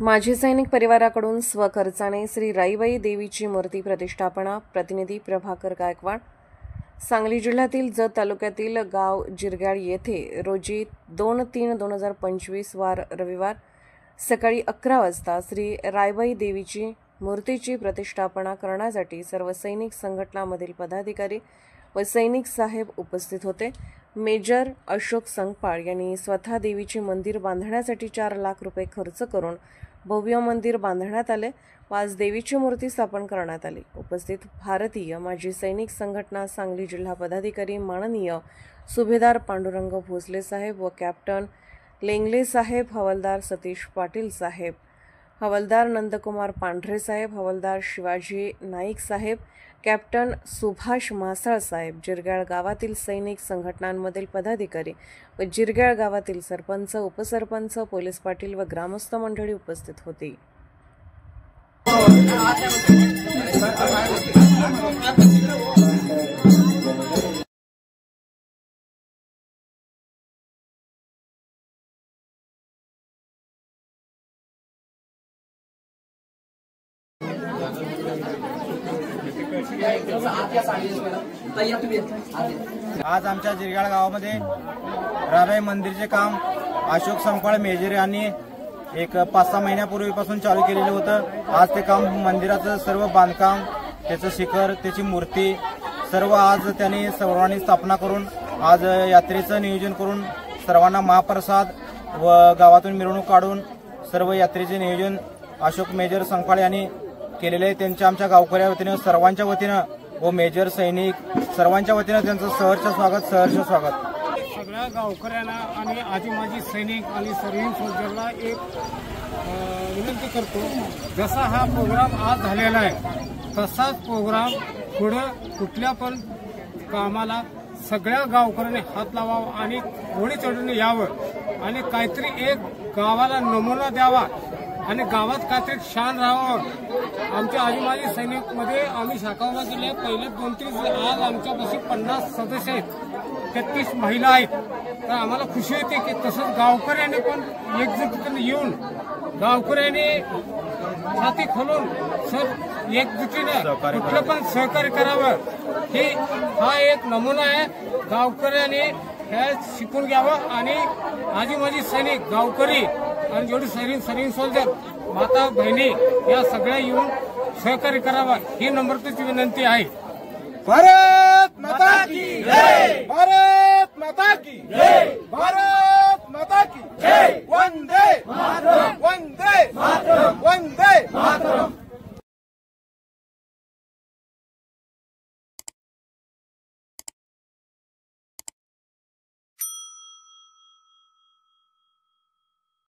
माजी सैनिक परिवाराकडून स्वखर्चाने श्री राईबाई देवीची मूर्ती प्रतिष्ठापना। प्रतिनिधी प्रभाकर गायकवाड। सांगली जिल्ह्यातील जत तालुक्यातील गाव जिरग्याळ येथे रोजी 2/3/2025 वार रविवार सकाळी 11 वाजता श्री राईबाई देवीची मूर्तीची प्रतिष्ठापना करण्यासाठी सर्व सैनिक संघटनामधील पदाधिकारी व सैनिक साहेब उपस्थित होते। मेजर अशोक संगपाळ यांनी स्वतः देवीचे मंदिर बांधण्यासाठी 4 लाख रुपये खर्च करून भव्य मंदिर बांधण्यात आले व आज देवीची मूर्ती स्थापन करण्यात आली। उपस्थित भारतीय माजी सैनिक संघटना सांगली जिल्हा पदाधिकारी माननीय सुभेदार पांडुरंग भोसले साहेब व कॅप्टन लेंगले साहेब, हवालदार सतीश पाटील साहेब, हवालदार नंदकुमार पांढरे साहेब, हवालदार शिवाजी नाईक साहेब, कॅप्टन सुभाष मासाळ साहेब, जिरग्याळ गावातील सैनिक संघटनांमधील पदाधिकारी व जिरग्याळ गावातील सरपंच, उपसरपंच, पोलीस पाटील व ग्रामस्थ मंडळी उपस्थित होती। आज आमच्या जिरग्याळ गावामध्ये राईबाई मंदिरचे काम अशोक संगपाळ मेजर यांनी एक 5-6 महिन्यापूर्वीपासून चालू केलेलं होतं। आज ते काम मंदिराचं सर्व बांधकाम, त्याचं शिखर, त्याची मूर्ती सर्व आज त्यांनी सर्वांनी स्थापना करून आज यात्रेचं नियोजन करून सर्वांना महाप्रसाद व गावातून मिरवणूक काढून सर्व यात्रेचे नियोजन अशोक मेजर संगपाळ यांनी केलेले आहे। त्यांच्या आमच्या गावकऱ्या वतीनं, सर्वांच्या वतीनं व मेजर सैनिक सर्वांच्या वतीनं त्यांचं सहर्ष स्वागत। सगळ्या गावकऱ्यांना आणि आजी माजी सैनिक आणि सर्विंग सोल्जरला एक विनंती करतो, जसा हा प्रोग्राम आज झालेला आहे तसाच प्रोग्राम पुढे कुठल्या पण कामाला सगळ्या गावकऱ्यांनी हात लावावा आणि घोडी चढून यावं आणि काहीतरी एक गावाला नमुना द्यावा आणि गावात काहीतरी शान राहावं। आमच्या आजी माजी सैनिक मध्ये आम्ही शाखावा गेले पहिले 2-3 आज आमच्यापाशी 50 सदस्य आहेत, 33 महिला आहेत। तर आम्हाला खुशी होती की तसंच गावकऱ्यांनी पण एकजुटीने येऊन गावकऱ्यांनी छाती खोलून एकजुटीने कुठलं पण सहकार्य करावं। हा एक नमुना आहे। गावकऱ्यांनी हे शिकून घ्यावं आणि आजी माजी सैनिक, गावकरी आणि जेवढी सर्विंग सोल्जर, माता बहिणी या सगळ्या येऊन सहकार्य करावा ही नम्रतेची विनंती आहे। भारत माता की